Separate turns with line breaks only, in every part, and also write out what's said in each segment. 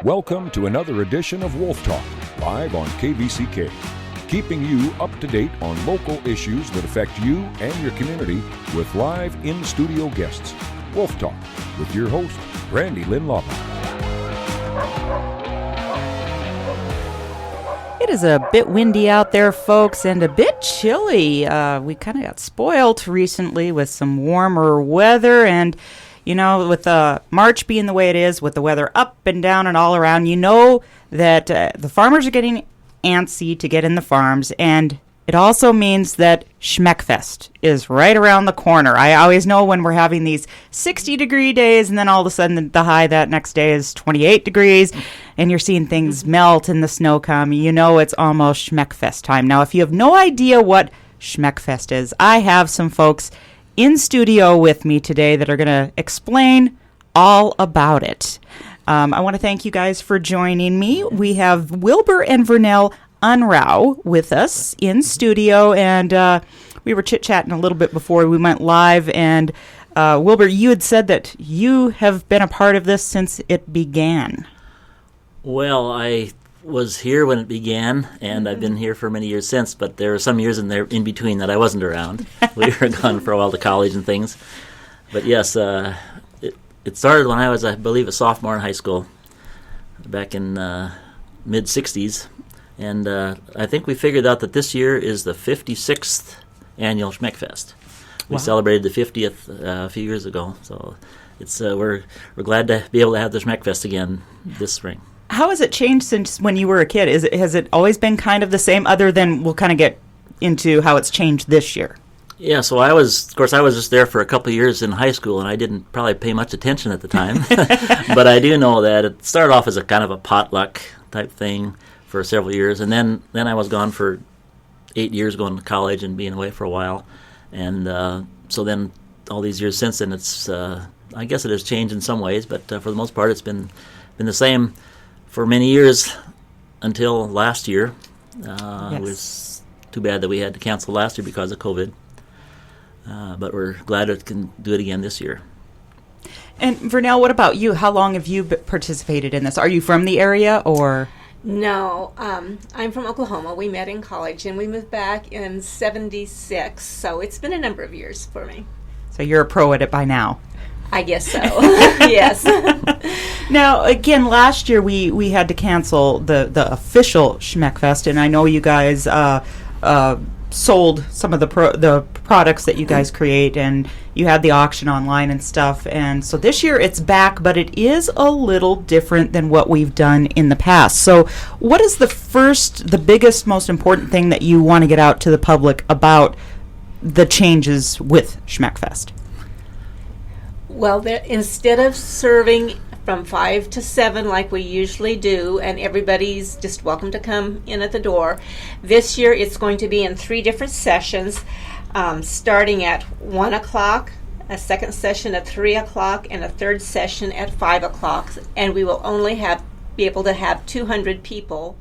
Welcome to another edition of Wolf Talk, live on KVCK, keeping you up to date on local issues that affect you and your community with live in-studio guests. Wolf Talk with your host, Brandy Lynn Lauper.
It is a bit windy out there, folks, and a bit chilly. We kind of got spoiled recently with some warmer weather, and you know, with March being the way it is, with the weather up and down and all around, you know that the farmers are getting antsy to get in the farms, and it also means that Schmeckfest is right around the corner. I always know when we're having these 60-degree days, and then all of a sudden the high that next day is 28 degrees, and you're seeing things melt and the snow come. You know it's almost Schmeckfest time. Now, if you have no idea what Schmeckfest is, I have some folks in studio with me today that are going to explain all about it. I want to thank you guys for joining me. We have Wilbur and Vernelle Unrau with us in studio, and we were chit-chatting a little bit before we went live, and Wilbur, you had said that you have been a part of this since it began.
Well, I was here when it began, and I've been here for many years since, but there were some years in between that I wasn't around. We were gone for a while to college and things. But yes, it started when I was, I believe, a sophomore in high school back in mid-'60s. And I think we figured out that this year is the 56th annual Schmeckfest. We
Wow.
celebrated the 50th a few years ago. So it's we're glad to be able to have the Schmeckfest again this spring.
How has it changed since when you were a kid? Has it always been kind of the same, other than we'll kind of get into how it's changed this year?
Yeah, so I was just there for a couple of years in high school, and I didn't probably pay much attention at the time. But I do know that it started off as a kind of a potluck type thing for several years, and then I was gone for 8 years going to college and being away for a while. And so then all these years since then, it's I guess it has changed in some ways, but for the most part it's been the same for many years until last year.
Yes.
It was too bad that we had to cancel last year because of COVID. But we're glad it can do it again this year.
And Vernelle, what about you? How long have you participated in this? Are you from the area, or?
No, I'm from Oklahoma. We met in college, and we moved back in '76, so it's been a number of years for me.
So you're a pro at it by now.
I guess so. Yes.
Now, again, last year we had to cancel the official Schmeckfest, and I know you guys sold some of the products that you guys create, and you had the auction online and stuff. And so this year it's back, but it is a little different than what we've done in the past. So what is the biggest, most important thing that you want to get out to the public about the changes with Schmeckfest?
Well, instead of serving from 5 to 7 like we usually do, and everybody's just welcome to come in at the door, this year it's going to be in 3 different sessions, starting at 1 o'clock, a second session at 3 o'clock, and a third session at 5 o'clock. And we will only be able to have 200 people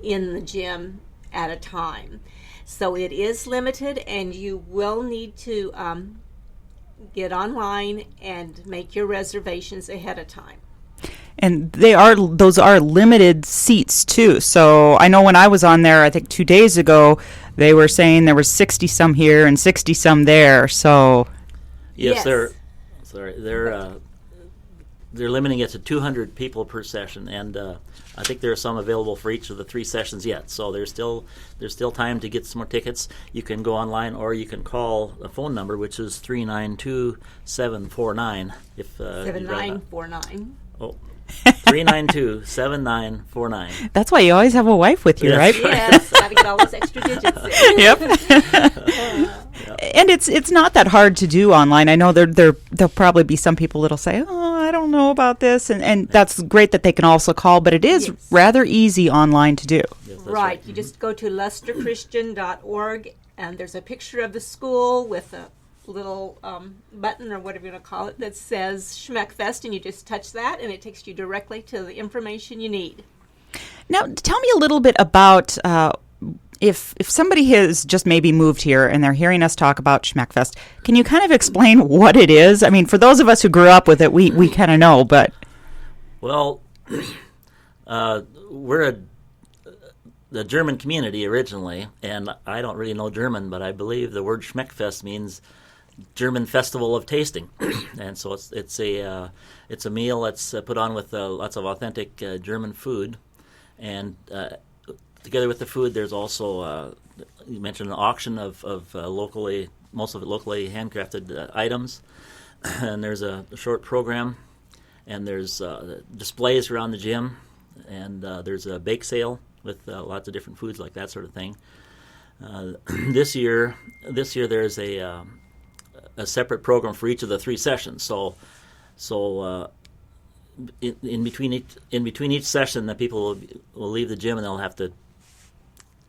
in the gym at a time. So it is limited, and you will need to get online and make your reservations ahead of time.
And those are limited seats too. So I know when I was on there, I think 2 days ago, they were saying there were 60 some here and 60 some there. So
Yes,
Yes.
they're limiting it to 200 people per session, and I think there are some available for each of the 3 sessions yet. So there's still time to get some more tickets. You can go online, or you can call a phone number, which is 392-749. If
7949.
Oh, 392-7949.
that's why you always have a wife with you,
Yes.
right?
Yes, gotta get all those extra digits in.
Yep. And it's not that hard to do online. I know there'll probably be some people that'll say, "Oh, I don't know about this," and that's great that they can also call. But it is
Yes.
rather easy online to do.
Yes, that's
Right, you just go to leicesterchristian.org, and there's a picture of the school with a little button, or whatever you want to call it, that says Schmeckfest, and you just touch that, and it takes you directly to the information you need.
Now, tell me a little bit about if somebody has just maybe moved here and they're hearing us talk about Schmeckfest. Can you kind of explain what it is? I mean, for those of us who grew up with it, we kind of know, but...
Well, We're the German community originally, and I don't really know German, but I believe the word Schmeckfest means German Festival of Tasting, and so it's a meal that's put on with lots of authentic German food, and together with the food, there's also you mentioned an auction of locally, most of it locally handcrafted items, and there's a short program, and there's displays around the gym, and there's a bake sale with lots of different foods like that sort of thing. This year there's a separate program for each of the 3 sessions. So in between each session, the people will leave the gym and they'll have to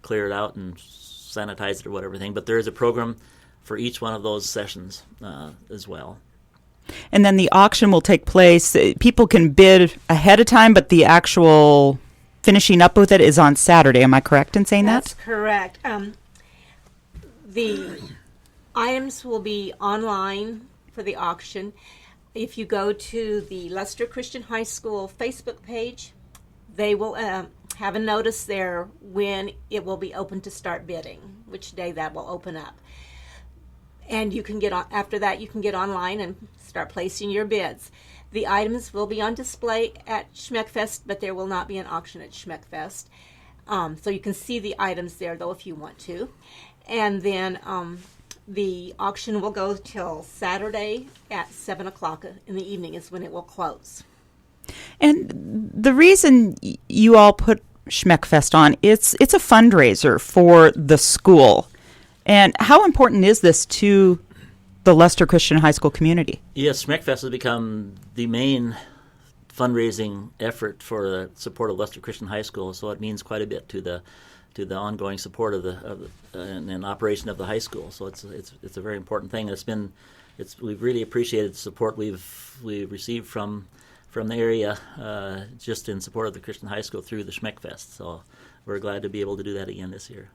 clear it out and sanitize it or whatever thing. But there is a program for each one of those sessions as well.
And then the auction will take place. People can bid ahead of time, but the actual finishing up with it is on Saturday. Am I correct in saying
That's
that?
correct. The items will be online for the auction. If you go to the Leicester Christian High School Facebook page, they will have a notice there when it will be open to start bidding, which day that will open up. And you can get on, after that you can get online and start placing your bids. The items will be on display at Schmeckfest, but there will not be an auction at Schmeckfest. So you can see the items there, though, if you want to. And then the auction will go till Saturday at 7 o'clock in the evening is when it will close.
And the reason you all put Schmeckfest on, it's a fundraiser for the school. And how important is this to the Leicester Christian High School community?
Yes, Schmeckfest has become the main fundraising effort for the support of Leicester Christian High School, so it means quite a bit to the ongoing support of the and operation of the high school. So it's a very important thing. We've really appreciated the support we've received from the area just in support of the Christian high school through the Schmeckfest. So we're glad to be able to do that again this year.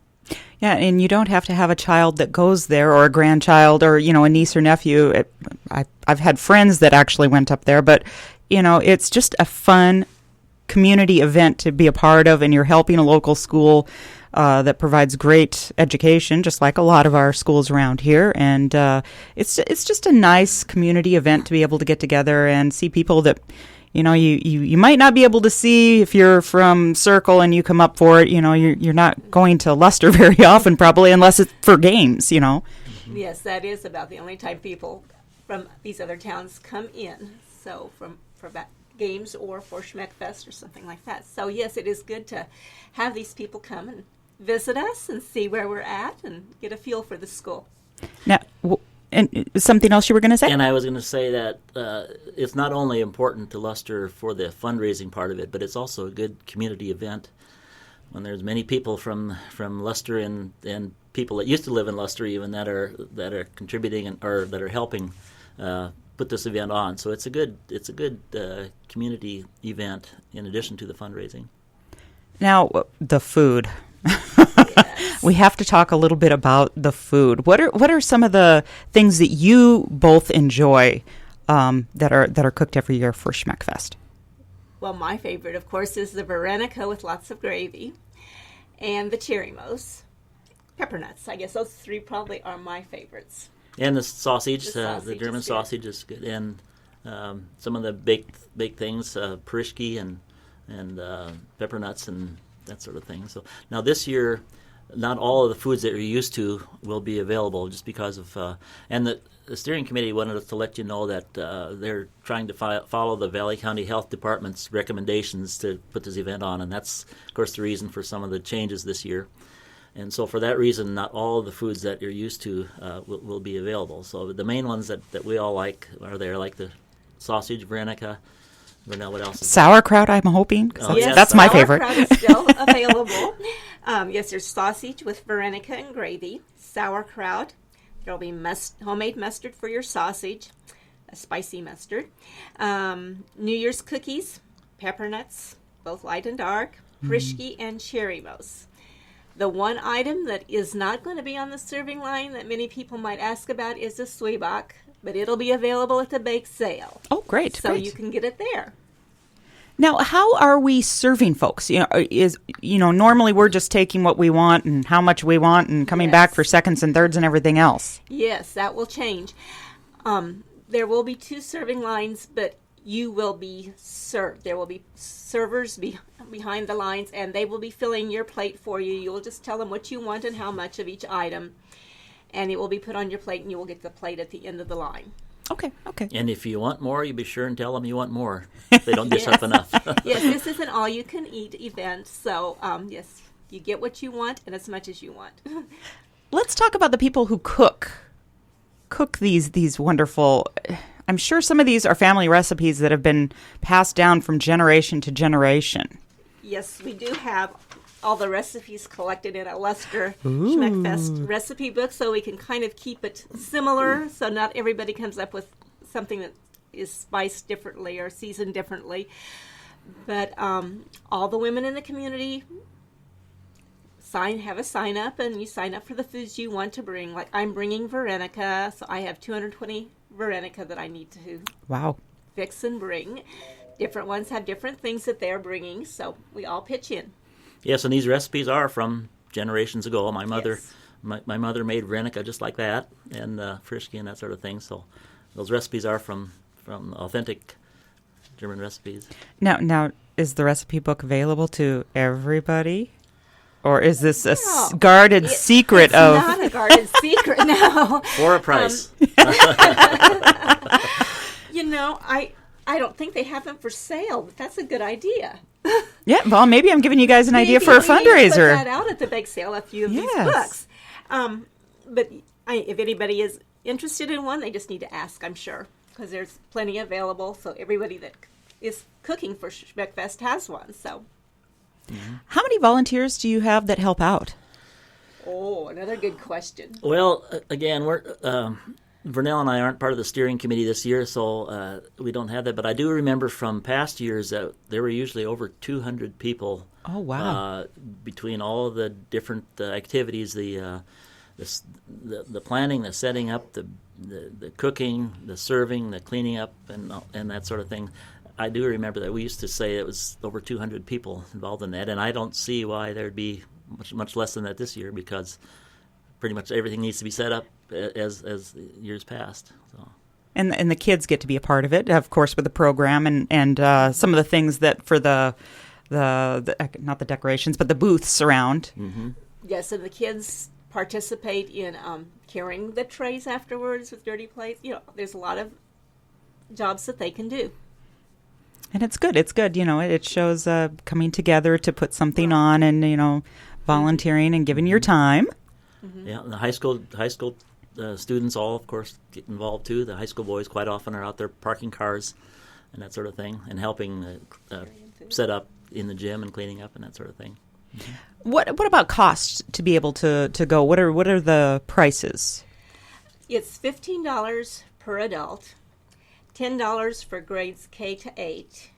Yeah, and you don't have to have a child that goes there or a grandchild or, a niece or nephew. I've had friends that actually went up there, but, it's just a fun community event to be a part of, and you're helping a local school that provides great education, just like a lot of our schools around here. And it's just a nice community event to be able to get together and see people that you might not be able to see if you're from Circle and you come up for it. You're not going to Leicester very often, probably, unless it's for games.
Yes, that is about the only time people from these other towns come in. So for games or for Schmeckfest or something like that. So yes, it is good to have these people come and visit us and see where we're at and get a feel for the school.
Now, and something else you were going to say?
And I was going to say that it's not only important to Leicester for the fundraising part of it, but it's also a good community event. When there's many people from Leicester and people that used to live in Leicester even that are contributing or that are helping put this event on. So it's a good community event in addition to the fundraising.
Now, the food.
Yes.
We have to talk a little bit about the food. What are some of the things that you both enjoy that are cooked every year for Schmeckfest?
Well, my favorite, of course, is the Vernelle with lots of gravy and the cherry mousse. Pepper nuts. I guess those 3 probably are my favorites.
And the sausage,
The
the German sausage is good. And some of the baked things, Perischke and pepper nuts and that sort of thing. So now this year, not all of the foods that you're used to will be available just because of and the steering committee wanted us to let you know that they're trying to follow the Valley County Health Department's recommendations to put this event on, and that's of course the reason for some of the changes this year. And so for that reason, not all of the foods that you're used to will be available. So the main ones that we all like are there, like the sausage, Vernelle, what else?
Sauerkraut, I'm hoping.
Oh,
Yes,
That's my favorite.
Sauerkraut is still available. Yes, there's sausage with Vernelle and gravy, sauerkraut. There'll be homemade mustard for your sausage, a spicy mustard. New Year's cookies, pepper nuts, both light and dark, Perischke and cherry mousse. The one item that is not going to be on the serving line that many people might ask about is the Zwieback, but it'll be available at the bake sale.
Oh, great.
So
great.
you can get it there.
Now, how are we serving folks? Normally we're just taking what we want and how much we want and coming back for seconds and thirds and everything else.
Yes, that will change. There will be 2 serving lines, but you will be served. There will be servers behind the lines, and they will be filling your plate for you. You will just tell them what you want and how much of each item, and it will be put on your plate, and you will get the plate at the end of the line.
Okay.
And if you want more, you be sure and tell them you want more. They don't dish up enough.
Yes, this is an all-you-can-eat event, so yes, you get what you want and as much as you want.
Let's talk about the people who cook these wonderful. I'm sure some of these are family recipes that have been passed down from generation to generation.
Yes, we do have all the recipes collected in a Leicester Schmeckfest recipe book, so we can kind of keep it similar, so not everybody comes up with something that is spiced differently or seasoned differently. But all the women in the community have a sign up, and you sign up for the foods you want to bring. Like I'm bringing Verenica, so I have 220 Verenica that I need to fix and bring. Different ones have different things that they're bringing, so we all pitch in.
Yes, and these recipes are from generations ago. My mother made Verenica just like that, and Frischke and that sort of thing. So those recipes are from authentic German recipes.
Now, is the recipe book available to everybody? Or is this a guarded secret
it's
of...
It's not a guarded secret, no.
For a price.
I don't think they have them for sale, but that's a good idea.
Yeah, well, maybe I'm giving you guys an idea for a fundraiser.
We put that out at the bake sale, a few of these books. But if anybody is interested in one, they just need to ask, I'm sure, because there's plenty available. So everybody that is cooking for Schmeckfest has one. So,
how many volunteers do you have that help out?
Oh, another good question.
Well, again, we're Vernelle and I aren't part of the steering committee this year, so we don't have that. But I do remember from past years that there were usually over 200 people.
Oh, wow.
Between all of the different activities, the planning, the setting up, the cooking, the serving, the cleaning up, and that sort of thing. I do remember that we used to say it was over 200 people involved in that, and I don't see why there'd be much less than that this year, because pretty much everything needs to be set up as years past. So.
And the kids get to be a part of it, of course, with the program and some of the things that for the not the decorations, but the booths around.
Mm-hmm.
Yes, and the kids participate in carrying the trays afterwards with dirty plates. There's a lot of jobs that they can do.
And it's good. It shows coming together to put something on and, volunteering and giving your time.
Mm-hmm.
Yeah, the high school students all, of course, get involved too. The high school boys quite often are out there parking cars and that sort of thing, and helping set up in the gym and cleaning up and that sort of thing. Mm-hmm.
What about costs to be able to go? What are the prices?
It's $15 per adult, $10 for grades K to 8,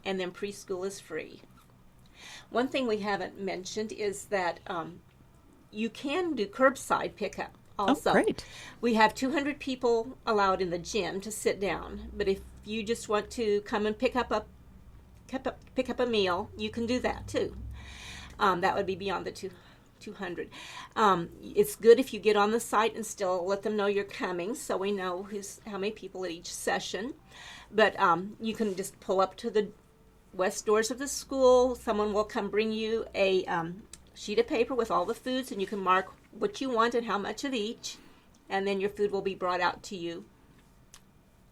and then preschool is free. One thing we haven't mentioned is that you can do curbside pickup also.
Oh, great.
We have 200 people allowed in the gym to sit down, but if you just want to come and pick up a meal, you can do that too. That would be beyond the 200. It's good if you get on the site and still let them know you're coming, so we know how many people at each session. But you can just pull up to the west doors of the school. Someone will come bring you a sheet of paper with all the foods, and you can mark what you want and how much of each, and then your food will be brought out to you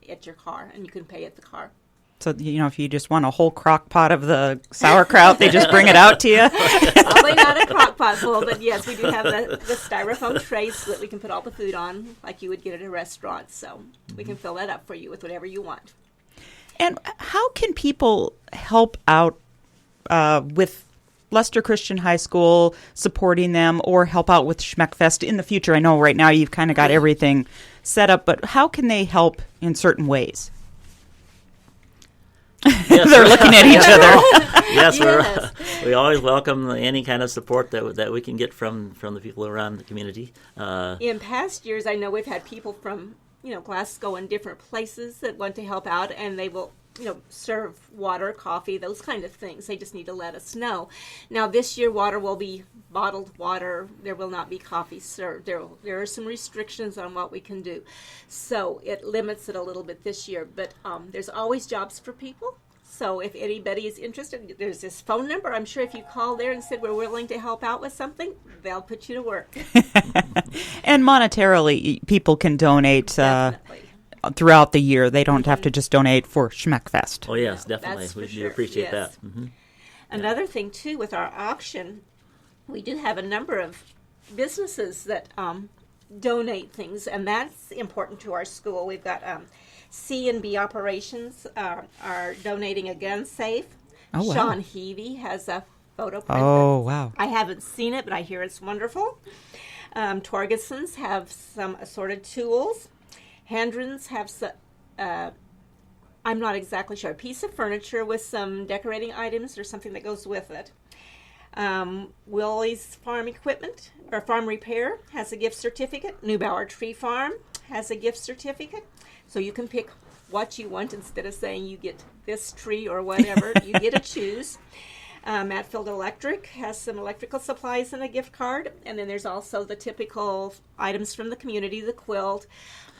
at your car, and you can pay at the car.
So, if you just want a whole crock pot of the sauerkraut, they just bring it out to you?
Probably not a crock pot full, but yes, we do have the styrofoam trays so that we can put all the food on like you would get at a restaurant. So we can fill that up for you with whatever you want.
And how can people help out with Leicester Christian High School, supporting them, or help out with Schmeckfest in the future? I know right now you've kind of got everything set up, but how can they help in certain ways?
Yes,
they're looking at each other.
Yes, we always welcome any kind of support that we can get from the people around the community.
In past years, I know we've had people from Glasgow and different places that want to help out, and they will serve water, coffee, those kind of things. They just need to let us know. Now, this year, water will be bottled water. There will not be coffee served. There are some restrictions on what we can do. So it limits it a little bit this year. But there's always jobs for people. So if anybody is interested, there's this phone number. I'm sure if you call there and said we're willing to help out with something, they'll put you to work.
And monetarily, people can donate throughout the year. They don't have to just donate for Schmeckfest.
Oh, yes, definitely.
That's
We
for
do
sure.
appreciate
Yes.
that. Mm-hmm.
Another thing, too, with our auction, we do have a number of businesses that donate things, and that's important to our school. We've got C&B Operations are donating a gun safe.
Oh, wow.
Sean Heavey has a photo print.
Oh, wow.
I haven't seen it, but I hear it's wonderful. Torgeson's have some assorted tools. Hendren's have I'm not exactly sure, a piece of furniture with some decorating items or something that goes with it. Willie's Farm Equipment, or Farm Repair, has a gift certificate. Neubauer Tree Farm has a gift certificate. So you can pick what you want instead of saying you get this tree or whatever. You get to choose. Matfield Electric has some electrical supplies and a gift card. And then there's also the typical items from the community, the quilt.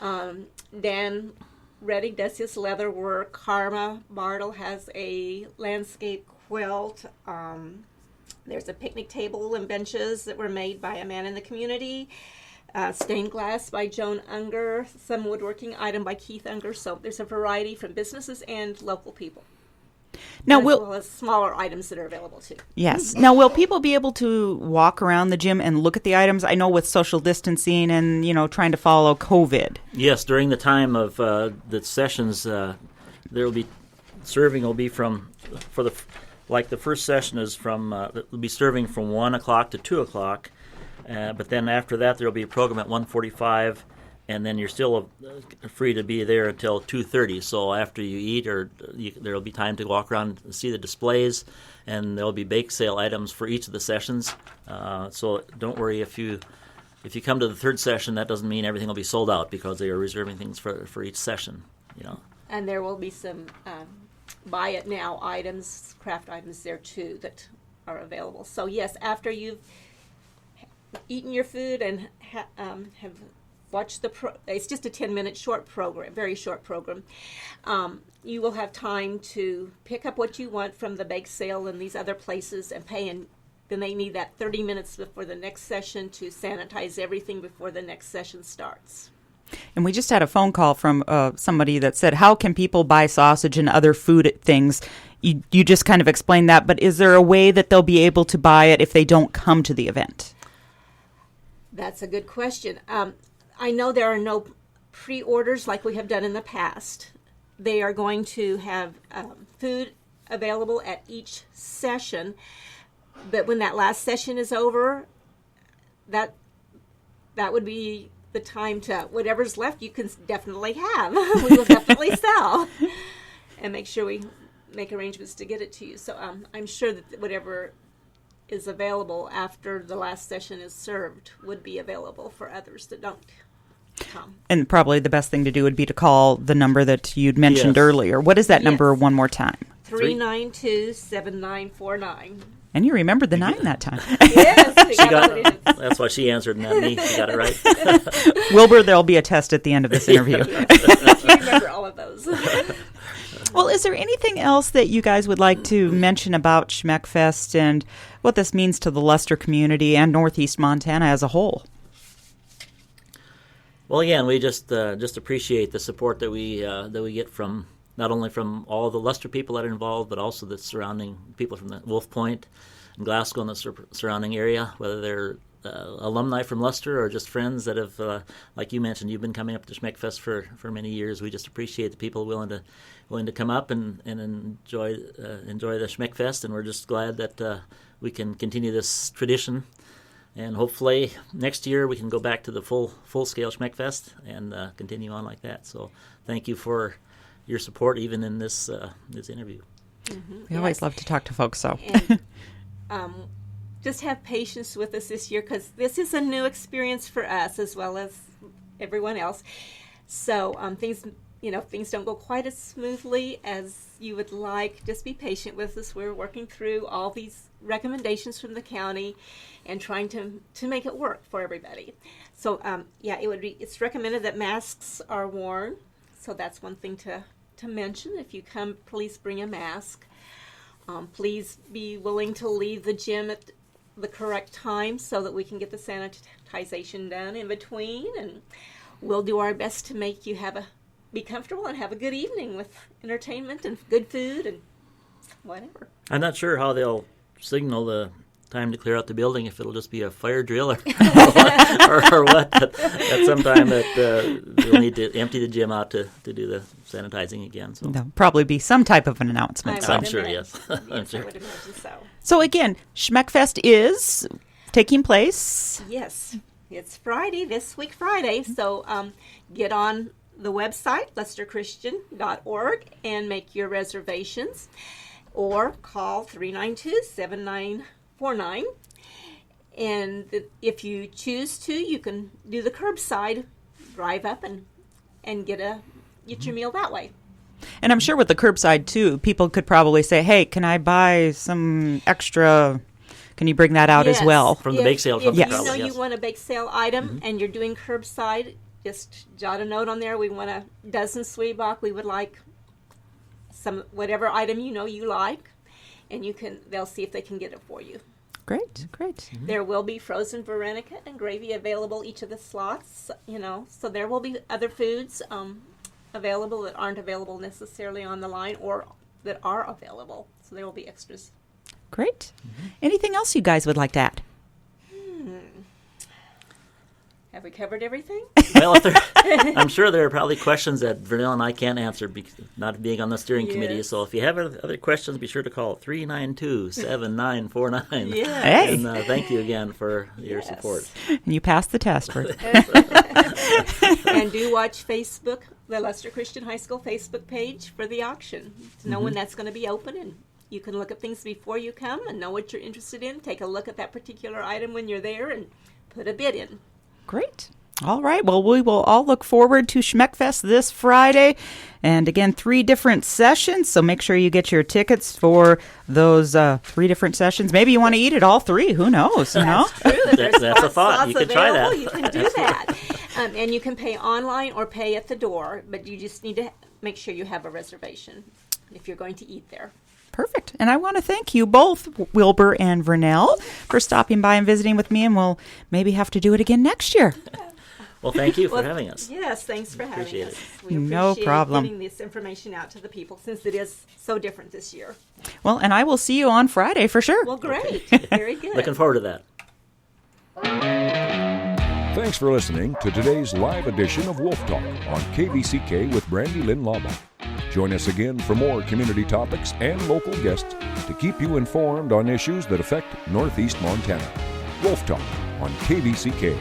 Dan Reddy does his leather work. Karma Bartle has a landscape quilt. There's a picnic table and benches that were made by a man in the community. Stained glass by Joan Unger. Some woodworking item by Keith Unger. So there's a variety from businesses and local people.
Now,
as well as smaller items that are available too.
Yes. Now, will people be able to walk around the gym and look at the items? I know with social distancing and, trying to follow COVID.
Yes, during the time of the sessions, there will be serving will be the first session is will be serving from 1 o'clock to 2 o'clock, but then after that there will be a program at 1:45, and then you're still free to be there until 2:30. So after you eat, there will be time to walk around and see the displays, and there will be bake sale items for each of the sessions. So don't worry if you come to the third session, that doesn't mean everything will be sold out because they are reserving things for each session.
And there will be some buy it now items, craft items there too that are available. So yes, after you've eaten your food and have watched it's just a 10-minute short program, very short program. You will have time to pick up what you want from the bake sale and these other places and pay, and then they need that 30 minutes before the next session to sanitize everything before the next session starts.
And we just had a phone call from somebody that said, how can people buy sausage and other food things? You just kind of explained that, but is there a way that they'll be able to buy it if they don't come to the event?
That's a good question. I know there are no pre-orders like we have done in the past. They are going to have food available at each session, but when that last session is over, that would be the time to, whatever's left you can definitely have. We will definitely sell and make sure we make arrangements to get it to you. So I'm sure that whatever is available after the last session is served would be available for others that don't come.
And probably the best thing to do would be to call the number that you'd mentioned earlier. What is that number one more time?
392-7949.
And you remembered the 9 that time.
Yes,
that's why she answered, not me. She got it right.
Wilbur, there'll be a test at the end of this interview.
You remember all of those.
Well, is there anything else that you guys would like to mention about Schmeckfest and what this means to the Leicester community and Northeast Montana as a whole?
Well, again, we just appreciate the support that we get from not only from all the Leicester people that are involved, but also the surrounding people from the Wolf Point and Glasgow and the surrounding area, whether they're alumni from Leicester or just friends that have, like you mentioned, you've been coming up to Schmeckfest for many years. We just appreciate the people willing to come up and enjoy the Schmeckfest, and we're just glad that we can continue this tradition. And hopefully next year we can go back to the full-scale Schmeckfest and continue on like that. So thank you for your support even in this interview.
Mm-hmm.
We always love to talk to folks, so.
And, just have patience with us this year because this is a new experience for us as well as everyone else. So things if things don't go quite as smoothly as you would like, just be patient with us. We're working through all these recommendations from the county and trying to make it work for everybody. So, it's recommended that masks are worn. So that's one thing to mention. If you come, please bring a mask. Please be willing to leave the gym at the correct time so that we can get the sanitization done in between. And we'll do our best to make you be comfortable and have a good evening with entertainment and good food and whatever.
I'm not sure how they'll signal the time to clear out the building, if it'll just be a fire drill or what. At some time that they'll need to empty the gym out to do the sanitizing again. So
There'll probably be some type of an announcement.
I'm sure, yes. I'm sure.
I would imagine so.
So again, Schmeckfest is taking place.
Yes, it's Friday, this week Friday. So get on the website, leicesterchristian.org, and make your reservations. Or call 392-7949. And if you choose to, you can do the curbside, drive up and get your meal that way.
And I'm sure with the curbside, too, people could probably say, hey, can I buy some extra? Can you bring that out as well?
From the bake sale truck,
If
probably,
you
yes.
want a bake sale item and you're doing curbside, just jot a note on there. We want a dozen Zwieback. We would like whatever item you like, and they'll see if they can get it for you.
Great.
There will be frozen Veronica and gravy available each of the slots, so there will be other foods available that aren't available necessarily on the line or that are available. So there will be extras.
Great. Anything else you guys would like to add?
Have we covered everything?
Well, I'm sure there are probably questions that Vernelle and I can't answer, not being on the steering committee.
Yes.
So if you have other questions, be sure to call 392-7949.
Yeah.
Hey.
And thank you again for your
Yes.
support.
And you passed the test.
And do watch Facebook, the Leicester Christian High School Facebook page for the auction to know when that's going to be open, and you can look at things before you come and know what you're interested in. Take a look at that particular item when you're there and put a bid in.
Great. All right. Well, we will all look forward to Schmeckfest this Friday. And again, 3 different sessions. So make sure you get your tickets for those 3 different sessions. Maybe you want to eat at all 3. Who knows?
True, if there's
That's a thought.
slots
You could try that.
available, You can do that. And you can pay online or pay at the door, but you just need to make sure you have a reservation if you're going to eat there.
Perfect. And I want to thank you both, Wilbur and Vernelle, for stopping by and visiting with me. And we'll maybe have to do it again next year.
Well, thank you for having us.
Yes, thanks for having
Appreciate
us.
it.
We
No
appreciate
problem.
getting this information out to the people since it is so different this year.
Well, and I will see you on Friday for sure.
Well, great. Very good.
Looking forward to that.
Thanks for listening to today's live edition of Wolf Talk on KVCK with Brandy Lynn Laba. Join us again for more community topics and local guests to keep you informed on issues that affect Northeast Montana. Wolf Talk on KVCK.